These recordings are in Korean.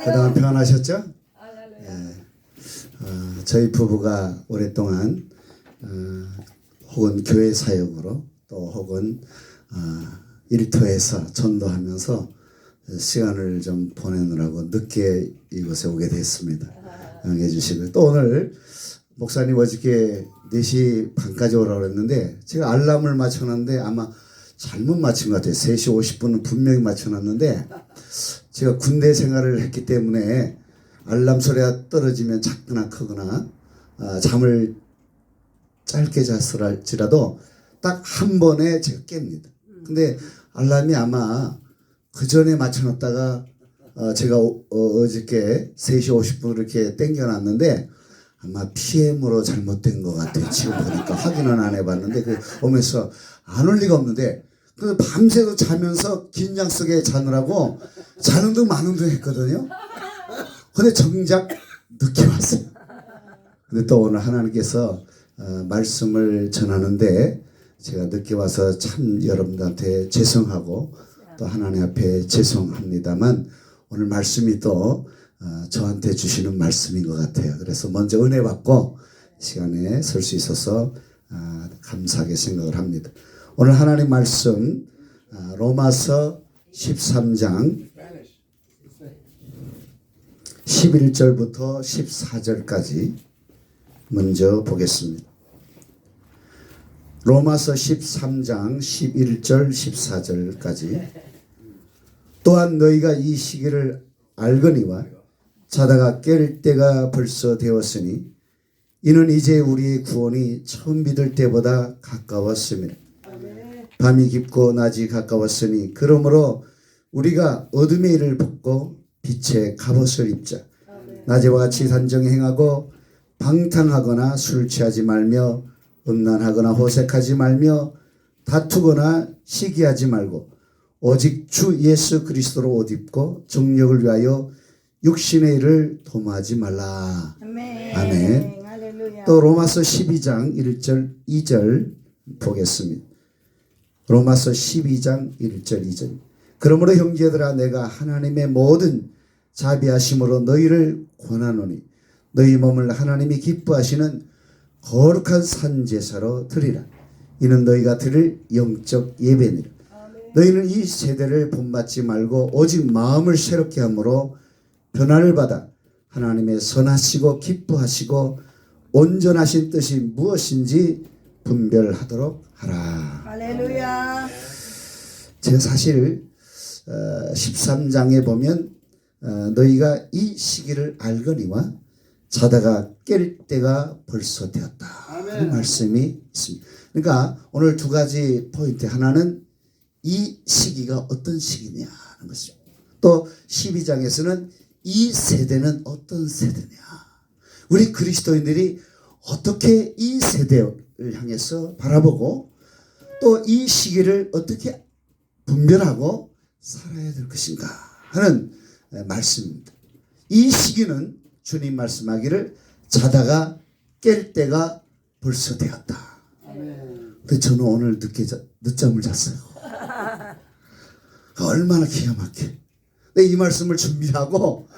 그동안 평안하셨죠? 예. 저희 부부가 오랫동안 혹은 교회 사역으로 또 혹은 일터에서 전도하면서 시간을 좀 보내느라고 늦게 이곳에 오게 됐습니다. 응해 주시고 또 오늘 목사님 어저께 4시 반까지 오라고 했는데 제가 알람을 맞춰놨는데 아마 잘못 맞춘 것 같아요. 3시 50분은 분명히 맞춰놨는데 제가 군대 생활을 했기 때문에 알람 소리가 떨어지면 작거나 크거나 잠을 짧게 잤을지라도 딱 한 번에 제가 깹니다. 근데 알람이 아마 그 전에 맞춰놨다가 제가 어저께 3시 50분 이렇게 땡겨놨는데 아마 PM으로 잘못된 것 같아요. 지금 보니까 확인은 안 해봤는데 그 오면서 안 올 리가 없는데 그 밤새도 자면서 긴장 속에 자느라고 자는 둥 마는 둥 했거든요. 근데 정작 늦게 왔어요. 근데 또 오늘 하나님께서 말씀을 전하는데 제가 늦게 와서 참 여러분들한테 죄송하고 또 하나님 앞에 죄송합니다만 오늘 말씀이 또 저한테 주시는 말씀인 것 같아요. 그래서 먼저 은혜 받고 시간에 설 수 있어서 감사하게 생각을 합니다. 오늘 하나님 말씀 로마서 13장 11절부터 14절까지 먼저 보겠습니다. 로마서 13장 11절 14절까지 또한 너희가 이 시기를 알거니와 자다가 깰 때가 벌써 되었으니 이는 이제 우리의 구원이 처음 믿을 때보다 가까웠습니다. 밤이 깊고 낮이 가까웠으니 그러므로 우리가 어둠의 일을 벗고 빛의 갑옷을 입자. 낮에와 같이 단정히 행하고 방탕하거나 술 취하지 말며 음란하거나 호색하지 말며 다투거나 시기하지 말고 오직 주 예수 그리스도로 옷 입고 정력을 위하여 육신의 일을 도모하지 말라. 아멘. 또 로마서 12장 1절 2절 보겠습니다. 로마서 12장 1절 2절 그러므로 형제들아 내가 하나님의 모든 자비하심으로 너희를 권하노니 너희 몸을 하나님이 기뻐하시는 거룩한 산제사로 드리라. 이는 너희가 드릴 영적 예배니라. 너희는 이 세대를 본받지 말고 오직 마음을 새롭게 함으로 변화를 받아 하나님의 선하시고 기뻐하시고 온전하신 뜻이 무엇인지 분별하도록 하라. 할렐루야. 제가 사실 13장에 보면 너희가 이 시기를 알거니와 자다가 깰 때가 벌써 되었다. 그 말씀이 있습니다. 그러니까 오늘 두 가지 포인트. 하나는 이 시기가 어떤 시기냐는 것입니다. 또 12장에서는 이 세대는 어떤 세대냐. 우리 그리스도인들이 어떻게 이 세대를 향해서 바라보고 또 이 시기를 어떻게 분별하고 살아야 될 것인가 하는 말씀입니다. 이 시기는 주님 말씀하기를 자다가 깰 때가 벌써 되었다. 근데 저는 오늘 늦잠을 잤어요. 얼마나 기가 막혀. 근데 이 말씀을 준비하고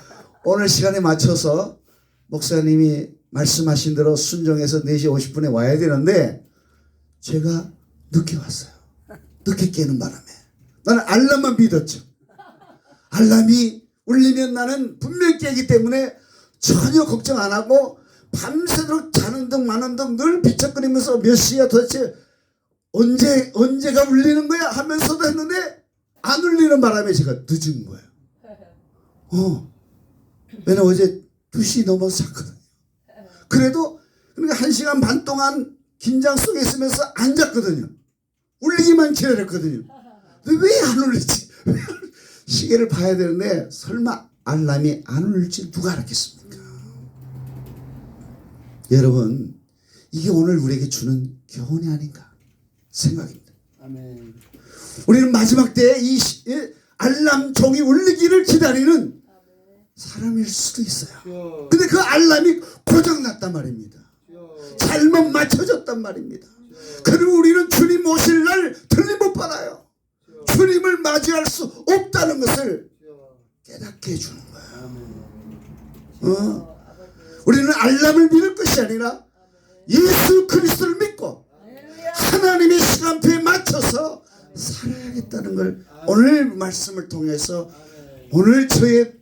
오늘 시간에 맞춰서 목사님이 말씀하신 대로 순종해서 4시 50분에 와야 되는데 제가 늦게 왔어요. 늦게 깨는 바람에 나는 알람만 믿었죠. 알람이 울리면 나는 분명히 깨기 때문에 전혀 걱정 안 하고 밤새도록 자는 둥 마는 둥 늘 비척거리면서 몇 시야 도대체 언제가 울리는 거야 하면서도 했는데 안 울리는 바람에 제가 늦은 거예요. 왜냐면 어제 2시 넘어서 잤거든요. 그래도 그러니까 1시간 반 동안 긴장 속에 있으면서 안 잤거든요. 울리기만 기다렸거든요. 근데 왜 안 울리지? 시계를 봐야 되는데 설마 알람이 안 울릴지 누가 알았겠습니까? 여러분 이게 오늘 우리에게 주는 교훈이 아닌가 생각입니다. 아멘. 우리는 마지막 때에 이 알람 종이 울리기를 기다리는 사람일 수도 있어요. 근데 그 알람이 고장났단 말입니다. 잘못 맞춰졌단 말입니다. 그리고 우리는 주님 오실 날 들림 못 받아요. 주님을 맞이할 수 없다는 것을 깨닫게 해주는 거예요. 우리는 알람을 믿을 것이 아니라 예수 그리스도를 믿고 하나님의 시간표에 맞춰서 살아야겠다는 걸 오늘 말씀을 통해서 오늘 저의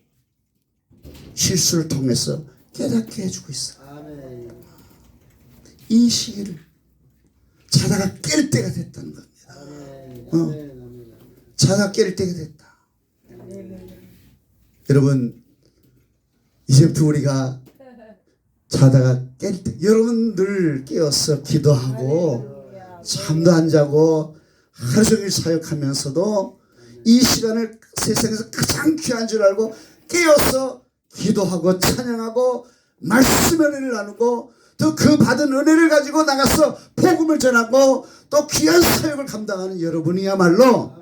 실수를 통해서 깨닫게 해주고 있어요. 이 시기를 자다가 깰 때가 됐다는 겁니다. 자다가 깰 때가 됐다. 여러분 이제부터 우리가 자다가 깰 때 여러분 늘 깨어서 기도하고 잠도 안 자고 하루 종일 사역하면서도 이 시간을 세상에서 가장 귀한 줄 알고 깨어서 기도하고 찬양하고 말씀의 은혜를 나누고 또 그 받은 은혜를 가지고 나가서 복음을 전하고 또 귀한 사역을 감당하는 여러분이야말로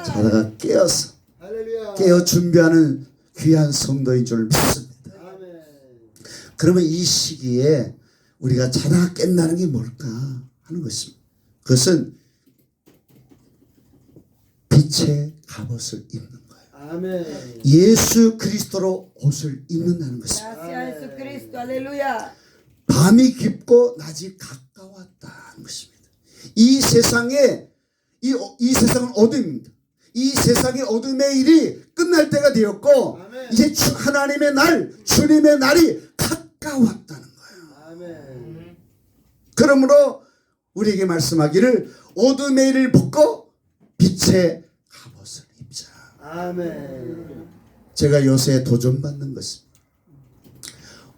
자다가 깨어서 깨어 준비하는 귀한 성도인 줄 믿습니다. 그러면 이 시기에 우리가 자다가 깬다는 게 뭘까 하는 것입니다. 그것은 빛의 갑옷을 입는 거예요. 예수 그리스도로 옷을 입는다는 것입니다. 예수 그리스도 할렐루야. 밤이 깊고 낮이 가까웠다는 것입니다. 이 세상에 이 세상은 어둠입니다. 이 세상의 어둠의 일이 끝날 때가 되었고 이제 하나님의 날 주님의 날이 가까웠다는 거예요. 그러므로 우리에게 말씀하기를 어둠의 일을 벗고 빛의 갑옷을 입자. 제가 요새 도전받는 것입니다.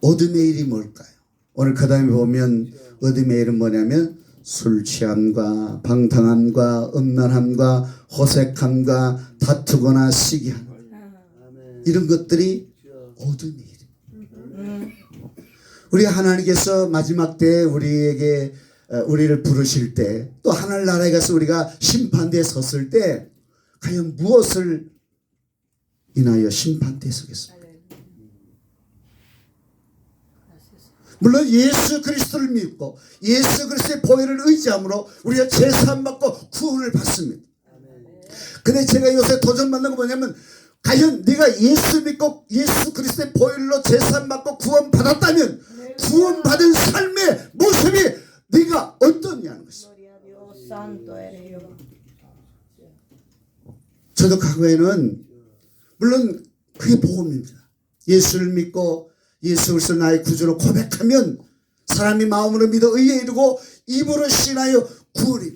어둠의 일이 뭘까요? 오늘 그 다음에 보면 어둠의 일은 뭐냐면 술 취함과 방탕함과 음란함과 호색함과 다투거나 시기함 이런 것들이 어둠의 일이에요. 우리 하나님께서 마지막 때에 우리에게 우리를 부르실 때 또 하늘나라에 가서 우리가 심판대에 섰을 때 과연 무엇을 인하여 심판대에 서겠습니까? 물론 예수 그리스도를 믿고 예수 그리스도의 보혈을 의지함으로 우리가 제사함 받고 구원을 받습니다. 근데 제가 요새 도전받는 거 뭐냐면 과연 네가 예수 믿고 예수 그리스도의 보혈로 제사함 받고 구원 받았다면 구원 받은 삶의 모습이 네가 어떠냐는 것입니다. 저도 과거에는 물론 그게 복음입니다. 예수를 믿고 예수 그리스도 나의 구주로 고백하면 사람이 마음으로 믿어 의에 이르고 입으로 신하여 구원이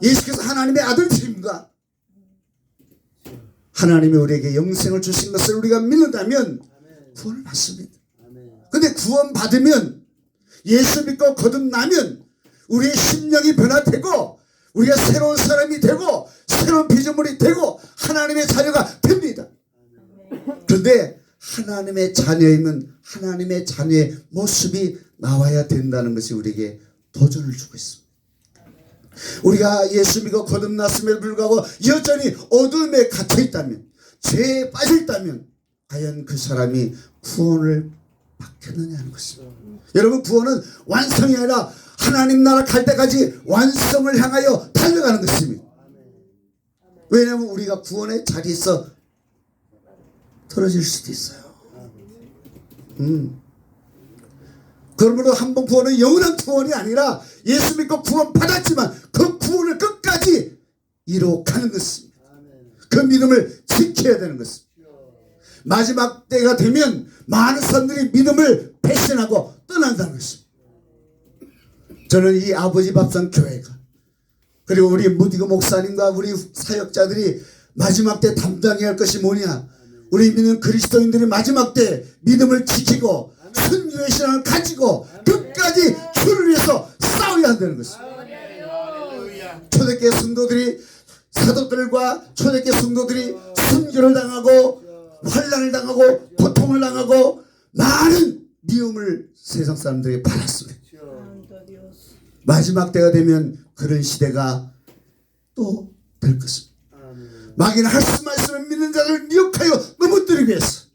예수께서 하나님의 아들이십니다. 하나님이 우리에게 영생을 주신 것을 우리가 믿는다면 구원을 받습니다. 근데 구원 받으면 예수 믿고 거듭나면 우리의 심령이 변화되고 우리가 새로운 사람이 되고 새로운 피조물이 되고 하나님의 자녀가 됩니다. 그런데 하나님의 자녀이면 하나님의 자녀의 모습이 나와야 된다는 것이 우리에게 도전을 주고 있습니다. 우리가 예수 믿고 거듭났음에도 불구하고 여전히 어둠에 갇혀 있다면 죄에 빠져 있다면 과연 그 사람이 구원을 받겠느냐 하는 것입니다. 여러분 구원은 완성이 아니라 하나님 나라 갈 때까지 완성을 향하여 달려가는 것입니다. 왜냐하면 우리가 구원의 자리에서 떨어질 수도 있어요. 그러므로 한번 구원은 영원한 구원이 아니라 예수 믿고 구원 받았지만 그 구원을 끝까지 이뤄가는 것입니다. 그 믿음을 지켜야 되는 것입니다. 마지막 때가 되면 많은 사람들이 믿음을 배신하고 떠난다는 것입니다. 저는 이 아버지 밥상 교회가 그리고 우리 무디고 목사님과 우리 사역자들이 마지막 때 담당해야 할 것이 뭐냐, 우리 믿는 그리스도인들이 마지막 때 믿음을 지키고 순교의 신앙을 가지고 끝까지 주를 위해서 싸워야 한다는 것입니다. 초대교회 성도들이 사도들과 초대교회 성도들이 순교를 당하고 환난을 당하고 고통을 당하고 많은 미움을 세상 사람들이 받았습니다. 마지막 때가 되면 그런 시대가 또 될 것입니다. 마귀는 할 수 말씀을 믿는 자들을 미혹하여 넘어뜨리기 위해서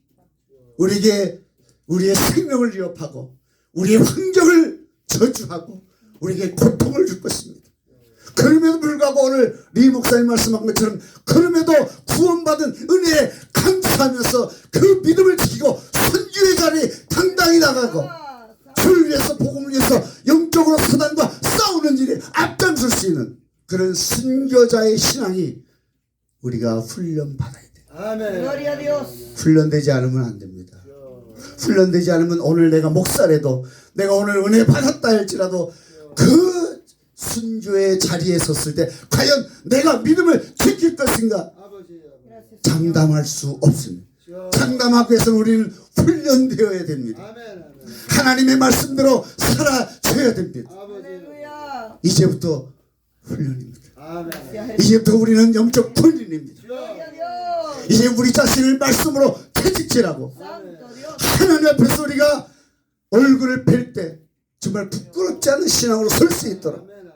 우리에게 우리의 생명을 위협하고 우리의 환경을 저주하고 우리에게 고통을 줄 것입니다. 그럼에도 불구하고 오늘 리 목사님 말씀한 것처럼 그럼에도 구원받은 은혜에 감사하면서 그 믿음을 지키고 순교의 자리에 당당히 나가고 주를 위해서 복음을 위해서 영적으로 사단과 싸우는 일에 앞장설 수 있는 그런 순교자의 신앙이 우리가 훈련받아야 돼요. 아멘. Gloria a Dios. 훈련되지 않으면 안 됩니다. 훈련되지 않으면 오늘 내가 목사라도 내가 오늘 은혜 받았다 할지라도 그 순교의 자리에 섰을 때 과연 내가 믿음을 지킬 것인가 아버지. 장담할 수 없습니다. 장담하기 위해서는 우리는 훈련되어야 됩니다. 아멘. 아멘. 하나님의 말씀대로 살아줘야 됩니다. 아버지. Aleluya. 이제부터 훈련입니다. 아멘. 이제부터 우리는 영적 훈련입니다. Gloria a Dios. 이제 우리 자신을 말씀으로 채찍질하고 Santo Dios. 하나님 앞에서 우리가 얼굴을 뵐 때 정말 부끄럽지 않은 신앙으로 설 수 있도록 아멘. 아멘.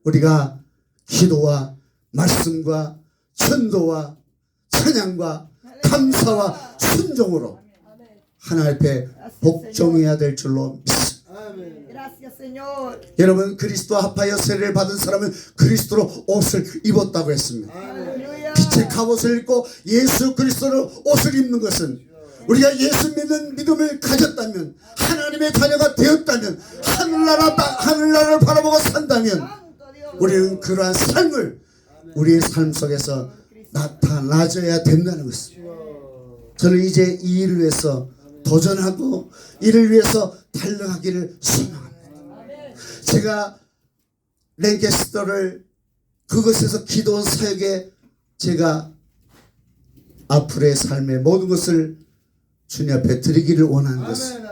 우리가 기도와 말씀과 전도와 찬양과 감사와 순종으로 하나님 앞에 복종해야 될 줄로 믿습니다. 아멘. Gracias, Señor. 여러분 그리스도 합하여 세례를 받은 사람은 그리스도로 옷을 입었다고 했습니다. Aleluya. 빛의 갑옷을 입고 예수 그리스도로 옷을 입는 것은 우리가 예수 믿는 믿음을 가졌다면 하나님의 자녀가 되었다면 하늘나라를 바라보고 산다면 Santo Dios. 우리는 그러한 삶을 우리의 삶 속에서 나타나줘야 된다는 것입니다. 저는 이제 이 일을 위해서 도전하고 이를 위해서 달려가기를 소망합니다. 제가 랭캐스터를 그것에서 기도 사역에 제가 앞으로의 삶의 모든 것을 주님 앞에 드리기를 원하는 것은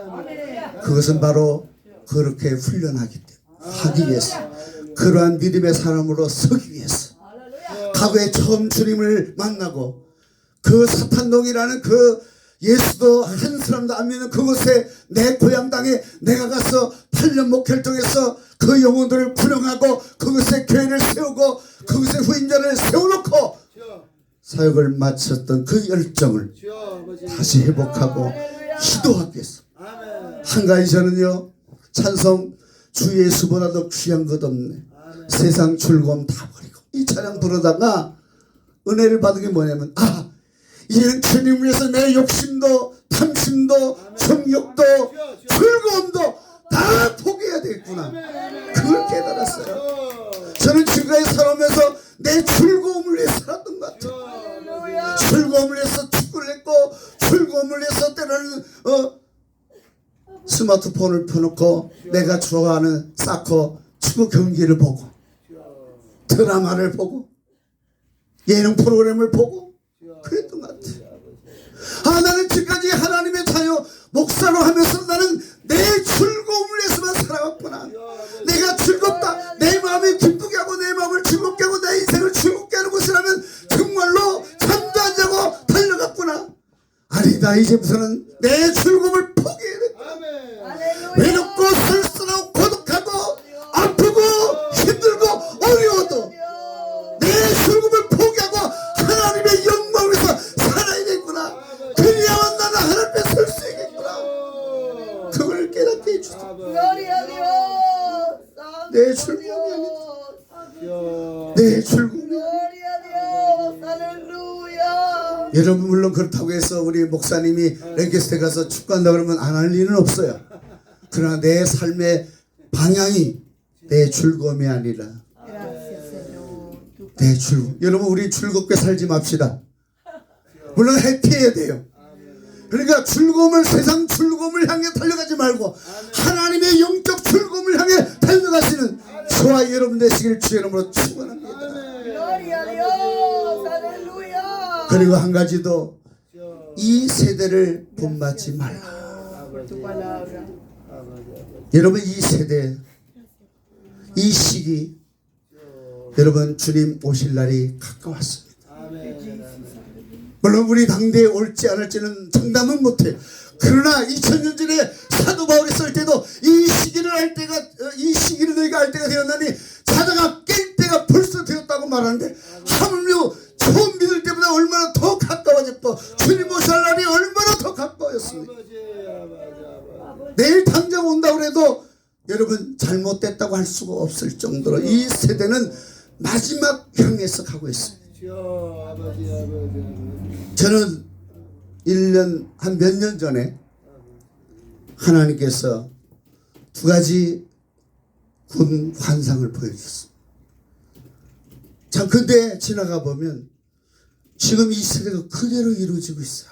그것은 바로 그렇게 훈련하기 때문에 하기 위해서 그러한 믿음의 사람으로 서기 위해서 과거에 처음 주님을 만나고 그 사탄동이라는 그 예수도 한 사람도 안 믿는 그곳에 내 고향 땅에 내가 가서 8년 목회를 통해서 그 영혼들을 구령하고 그곳에 교회를 세우고 그곳에 후임자를 세워놓고 사역을 마쳤던 그 열정을 다시 회복하고 기도하기 위해서 한 가지 저는요 찬송 주 예수보다도 귀한 것 없네 세상 즐거움 다 버리고 이 찬양 부르다가 은혜를 받은 게 뭐냐면 이제는 주님 위해서 내 욕심도 탐심도 정욕도 즐거움도 다 포기해야 되겠구나 그걸 깨달았어요. 저는 지금까지 살아오면서 내 즐거움을 위해 살았던 것 같아요. 즐거움을 위해서 축구를 했고 즐거움을 위해서 때로는 스마트폰을 펴놓고 내가 좋아하는 사커 축구 경기를 보고 드라마를 보고 예능 프로그램을 보고 그랬던 것 같아요. 나는 지금까지 하나님의 자녀 목사로 하면서 나는 내 즐거움을 위해서만 살아왔구나. 내가 즐겁다. 내 마음을 기쁘게 하고 내 마음을 즐겁게 하고 내 인생을 즐겁게 하는 것이라면 정말로 잠도 안 자고 달려갔구나. 아니다. 이제부터는 내 즐거움을 포기해야 된다. 외롭고 쓸쓸하고 고독하고 아프고 힘들고 어려워도 내 즐거움을 포기하고 하나님의 영광을 위해서 살아야 되겠구나. 그래야만 나는 하나님 앞에 설 수 있겠구나. 그걸 깨닫게 해주세요. Gloria a Dios. Santo 내 즐거움이 Dios. 내 즐거움이 Gloria a Dios. Aleluya. 여러분 물론 그렇다고 해서 우리 목사님이 랭캐스터에 가서 축구한다 그러면 안 할 일은 없어요. 그러나 내 삶의 방향이 내 즐거움이 아니라 Gracias, Señor. Tu 내 즐거움. 여러분 우리 즐겁게 살지 맙시다. 물론 해피해야 돼요. 그러니까 즐거움을 세상 즐거움을 향해 달려가지 말고 하나님의 영적 즐거움을 향해 달려가시는 저와 여러분 되시길 주의 이름으로 축원합니다. Gloria a Dios. Aleluya. 그리고 한 가지 더 이 세대를 본받지 말라. Por tu palabra. 여러분 이 세대 이 시기 여러분 주님 오실 날이 가까웠습니다. 물론 우리 당대에 올지 않을지는 장담은 못해요. 그러나 2000년 전에 사도 바울이 쓸 때도 이 시기를 너희가 알 때가 되었나니 자다가 깰 때가 벌써 되었다고 말하는데 하물며 처음 믿을 때보다 얼마나 더 가까워졌고 주님 오실 날이 얼마나 더 가까워졌습니까? 내일 당장 온다고 해도 여러분 잘못됐다고 할 수가 없을 정도로 이 세대는 마지막 향해서 가고 있습니다. 저는 1년 한 몇 년 전에 하나님께서 두 가지 군 환상을 보여주셨습니다. 참 근데 지나가 보면 지금 이 세대가 그대로 이루어지고 있어요.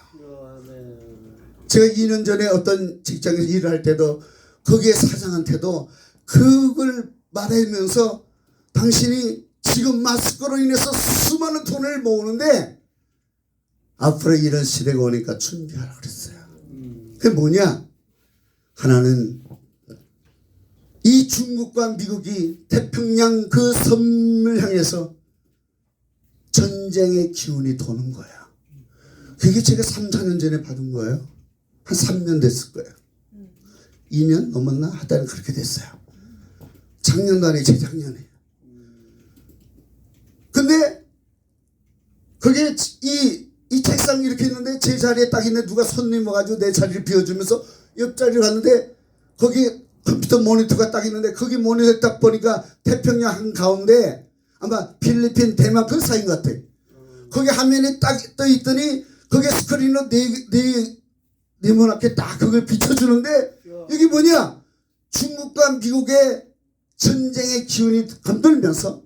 제가 2년 전에 어떤 직장에서 일을 할 때도 거기에 사장한테도 그걸 말하면서 당신이 지금 마스크로 인해서 수많은 돈을 모으는데 앞으로 이런 시대가 오니까 준비하라 그랬어요. 그게 뭐냐? 하나는 이 중국과 미국이 태평양 그 섬을 향해서 전쟁의 기운이 도는 거야. 그게 제가 3, 4년 전에 받은 거예요. 한 3년 됐을 거예요. 2년 넘었나? 하여튼 그렇게 됐어요. 작년도 아니에요. 재작년에. 근데 그게 이 책상 이렇게 있는데 제 자리에 딱 있는데 누가 손님 와가지고 내 자리를 비워주면서 옆자리를 갔는데 거기 컴퓨터 모니터가 딱 있는데 거기 모니터 딱 보니까 태평양 한가운데 아마 필리핀, 대만 그 사이인 것 같아. 거기 화면이 딱 떠 있더니 거기에 스크린으로 네모나게 딱 그걸 비춰주는데 여기 뭐냐? 중국과 미국의 전쟁의 기운이 감돌면서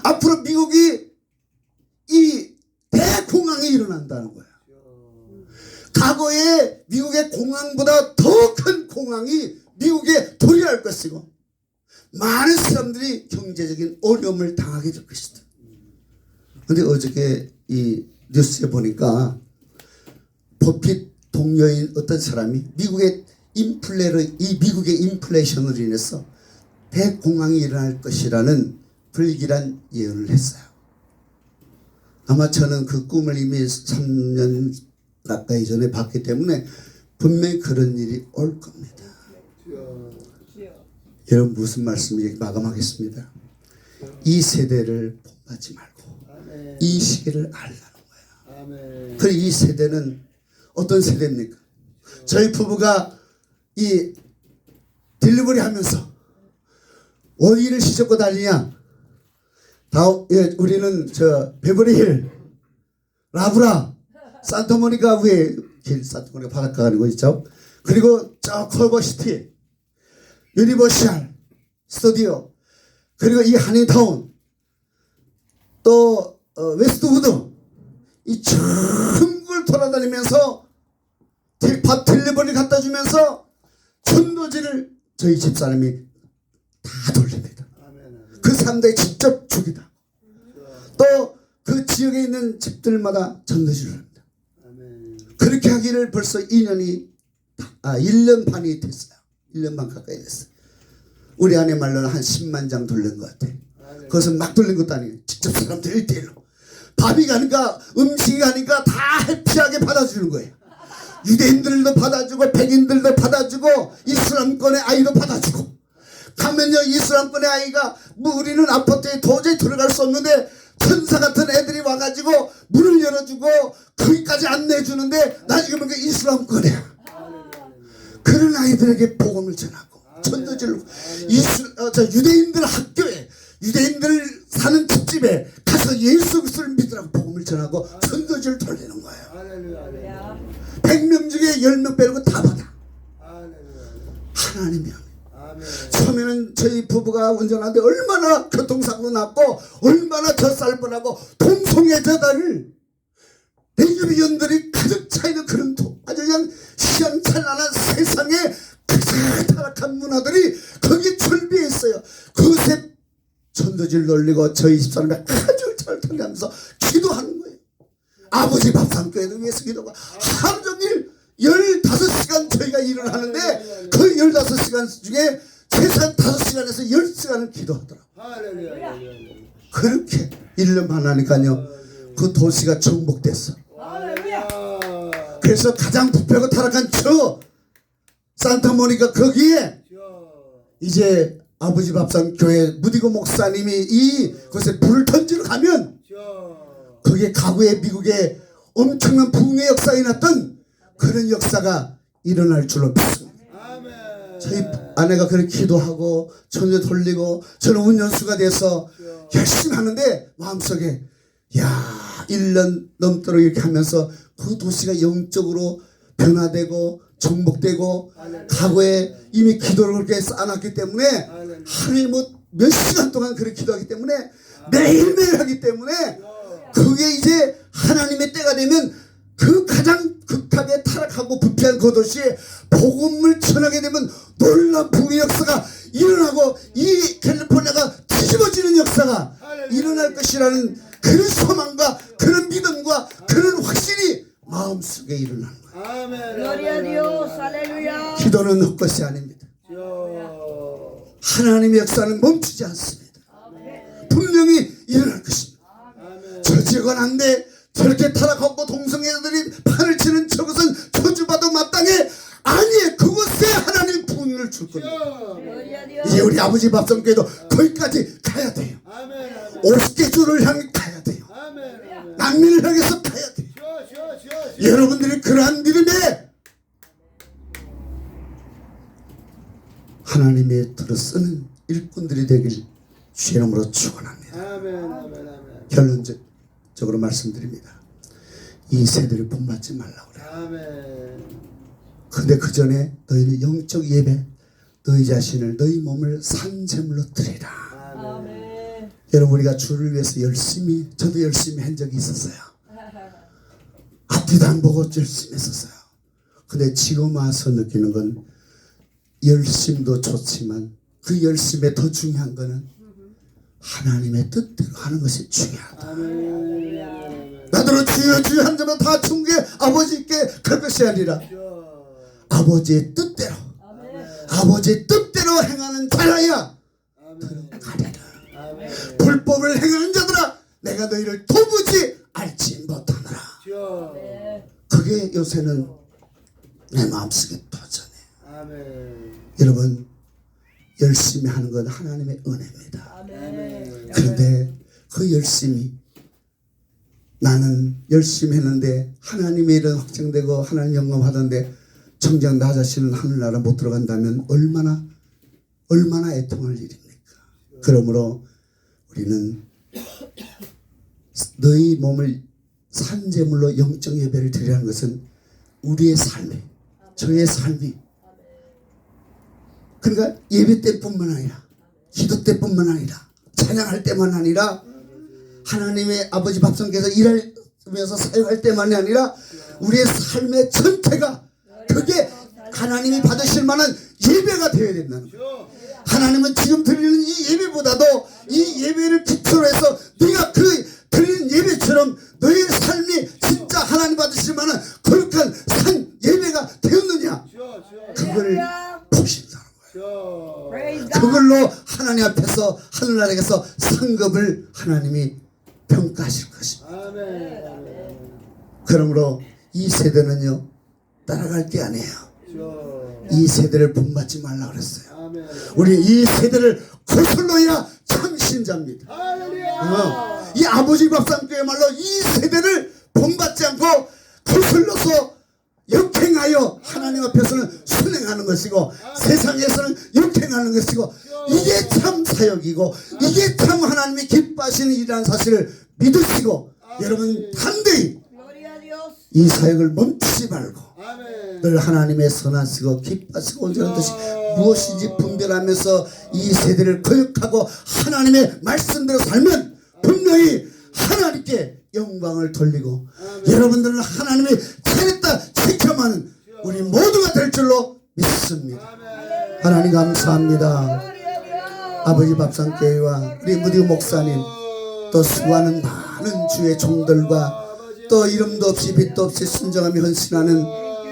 앞으로 미국이 이 대공황이 일어난다는 거야. 과거에 미국의 공황보다 더 큰 공황이 미국에 도래할 것이고 많은 사람들이 경제적인 어려움을 당하게 될 것이다. 그런데 어저께 이 뉴스에 보니까 버핏 동료인 어떤 사람이 미국의 인플레이션으로 인해서 대공황이 일어날 것이라는 불길한 예언을 했어요. 아마 저는 그 꿈을 이미 3년 가까이 전에 봤기 때문에 분명히 그런 일이 올 겁니다. 여러분 무슨 말씀인지 마감하겠습니다. 이 세대를 본받지 말고 이 시기를 알라는 거예요. 그리고 이 세대는 어떤 세대입니까? 저희 부부가 이 딜리버리 하면서 어디를 시작고 달리냐? 우리는 저 베버리힐, 라브라, 산타모니카 위에 길 산타모니카 바닷가 가는 거 있죠. 그리고 저 컬버시티, 유니버셜 스튜디오, 그리고 이 한인타운, 또 웨스트우드 이 전국을 돌아다니면서 밥 딜리버리 갖다 주면서 전도지를 저희 집사람이 다 돌립니다. 그 사람들이 직접 죽이다. 또 그 지역에 있는 집들마다 전도지를 합니다. 그렇게 하기를 벌써 1년 반이 됐어요. 1년 반 가까이 됐어요. 우리 아내 말로는 한 10만 장 돌린 것 같아. 그것은 막 돌린 것도 아니에요. 직접 사람들 1대1로. 밥이 가니까 음식이 가니까 다 해피하게 받아주는 거예요. 유대인들도 받아주고 백인들도 받아주고 이슬람권의 아이도 받아주고 가면요 이슬람권의 아이가 우리는 아파트에 도저히 들어갈 수 없는데 천사 같은 애들이 와가지고 문을 열어주고 거기까지 안내해주는데 나중에 보니까 이슬람권이야. 그런 아이들에게 복음을 전하고 전도지를 유대인들 학교에 유대인들 사는 집집에 가서 예수 그리스도를 믿으라고 복음을 전하고 전도지를 돌리는 거예요. 100명 중에 10명 빼고 다 받아. 하나님이 합니다. 처음에는 저희 부부가 운전하는데 얼마나 교통사고 났고 얼마나 젖살 뻔하고 동성애 저다를 레즈비언들이 가득 차있는 그런 아주 그냥 시원찬란한 세상에 그 타락한 문화들이 거기에 출비해 있어요. 그것에 전도지를 돌리고 저희 집사람이 아주 잘 통하면서 기도하는 거예요. 아버지 밥상교회를 위해서 기도하고 하루 종일 15시간 저희가 일을 하는데 그 15시간 중에 최소한 5시간에서 10시간을 기도하더라고요. 그렇게 1년 반 하니까요 그 도시가 정복됐어. 그래서 가장 부패하고 타락한 저 산타모니카 거기에 이제 아버지 밥상 교회 무디고 목사님이 이곳에 불을 던지러 가면 거기에 과거에 미국에 엄청난 부흥의 역사가 일어났던 그런 역사가 일어날 줄로 믿습니다. 저희 아내가 그렇게 기도하고 전도 돌리고 저는 운전수가 돼서 열심히 하는데 마음속에 1년 넘도록 이렇게 하면서 그 도시가 영적으로 변화되고 정복되고 과거에 이미 기도를 그렇게 쌓아놨기 때문에 하루에 몇 시간 동안 그렇게 기도하기 때문에 매일매일 하기 때문에 그게 이제 하나님의 때가 되면 그 가장 극하게 타락하고 부패한 그 도시에 복음을 전하게 되면 놀라운 부의 역사가 일어나고 이 캘리포니아가 뒤집어지는 역사가 일어날 것이라는 그런 소망과 그런 믿음과 그런 확신이 마음속에 일어나는 거예요. Gloria a Dios. Aleluya. 기도는 헛것이 아닙니다. 하나님의 역사는 멈추지 않습니다. 분명히 일어날 것입니다. 저 지역은 안 돼. 저렇게 타락하고 동성애들이 판을 치는 저것은 저주받아 마땅해. 아니, 그곳에 하나님 분을 줄 겁니다. Gloria a Dios. 이제 우리 아버지 밥성교회도 거기까지 가야 돼요. 50개주를 향해 가야 돼요. 난민을 향해서 가야 돼요. 여러분들이 그러한 믿음에 하나님의 들어 쓰는 일꾼들이 되길 주의 이름으로 축원합니다. 결론적으로 말씀드립니다. 이 세대를 본받지 말라고 그래요. 근데 그 전에 너희는 영적 예배, 너희 자신을, 너희 몸을 산제물로 드리라. 아멘. 여러분, 우리가 주를 위해서 열심히, 저도 열심히 한 적이 있었어요. 앞뒤도 안 보고 열심히 했었어요. 근데 지금 와서 느끼는 건 열심도 좋지만 그 열심에 더 중요한 거는 하나님의 뜻대로 하는 것이 중요하다. 나더러 주여 주여 한 자만 다 충게 아버지께 갈 것이 아니라 아버지의 뜻대로, 아버지의 뜻대로 행하는 자라야 들어가리라. 불법을 행하는 자들아, 내가 너희를 도무지 알지 못하노라. 그게 요새는 내 마음속에 도전해. 여러분, 열심히 하는 건 하나님의 은혜입니다. 그런데 그 열심히, 나는 열심히 했는데 하나님의 일은 확정되고 하나님 영감하던데 정작 나 자신은 하늘나라 못 들어간다면 얼마나 애통할 일입니까? 그러므로 우리는 너희 몸을 산제물로 영적 예배를 드리라는 것은 우리의 삶이, 저의 삶이, 그러니까 예배 때뿐만 아니라 기도 때뿐만 아니라 찬양할 때만 아니라 하나님의 아버지 밥성께서 일하면서 사역할 때만이 아니라 우리의 삶의 전체가 그게 하나님이 받으실 만한 예배가 되어야 된다는 거예요. 하나님은 지금 드리는 이 예배보다도 이 예배를 기초로 해서 네가 그 드리는 예배처럼 너의 삶이 진짜 하나님 받으실 만한 거룩한 산 예배가 되었느냐, 그걸 보신다는 거예요. 그걸로 하나님 앞에서 하늘나라에서 상급을 하나님이 평가하실 것입니다. 그러므로 이 세대는요, 따라갈 게 아니에요. 이 세대를 본받지 말라 그랬어요. 우리 이 세대를 거슬러야 참 신자입니다. 이 아버지 밥상교회말로 이 세대를 본받지 않고 거슬러서 역행하여 하나님 앞에서는 순행하는 것이고 세상에서는 역행하는 것이고, 이게 참 사역이고 이게 참 하나님이 기뻐하시는 일이라는 사실을 믿으시고 여러분 담대히 이 사역을 멈추지 말고 늘 하나님의 선하시고 기뻐하시고 온전한 뜻이 무엇인지 분별하면서 이 세대를 거역하고 하나님의 말씀대로 살면 분명히 하나님께 영광을 돌리고 여러분들은 하나님이 잘했다 체험하는 우리 모두가 될 줄로 믿습니다. 하나님 감사합니다. 아버지 밥상교회와 우리 무디 목사님, 또 수고하는 많은 주의 종들과 또 이름도 없이 빛도 없이 순정하며 헌신하는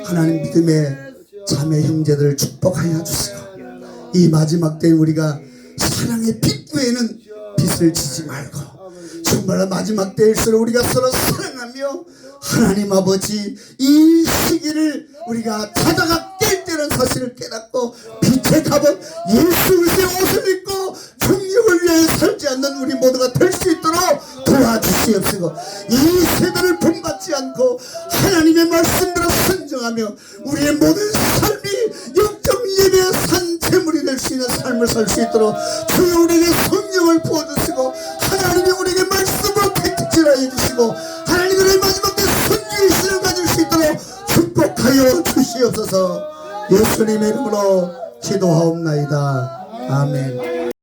하나님 믿음의 자매 형제들을 축복하여 주시고, 이 마지막 때에 우리가 사랑의 빛 외에는 빛을 지지 말고 정말 마지막 때일수록 우리가 서로 사랑하며 하나님 아버지 이 시기를 우리가 자다가 깰 때는 사실을 깨닫고 빛의 갑옷 예수 그리스도의 옷을 입고 정욕을 위해 살지 않는 우리 모두가 될 수 있도록 도와주시옵시고, 이 세대를 본받지 않고 하나님의 말씀대로 순종하며 우리의 모든 삶이 영적 예배의 산 제물이 될 수 있는 삶을 살 수 있도록 주여 우리에게 성령을 부어주시고 하나님이 우리에게 말씀으로 택지하여 주시고 하나님의 마지막 때 선지의 신을 가질 수 있도록 축복하옵소서. 하여 주시옵소서. 예수님의 이름으로 기도하옵나이다. 아멘.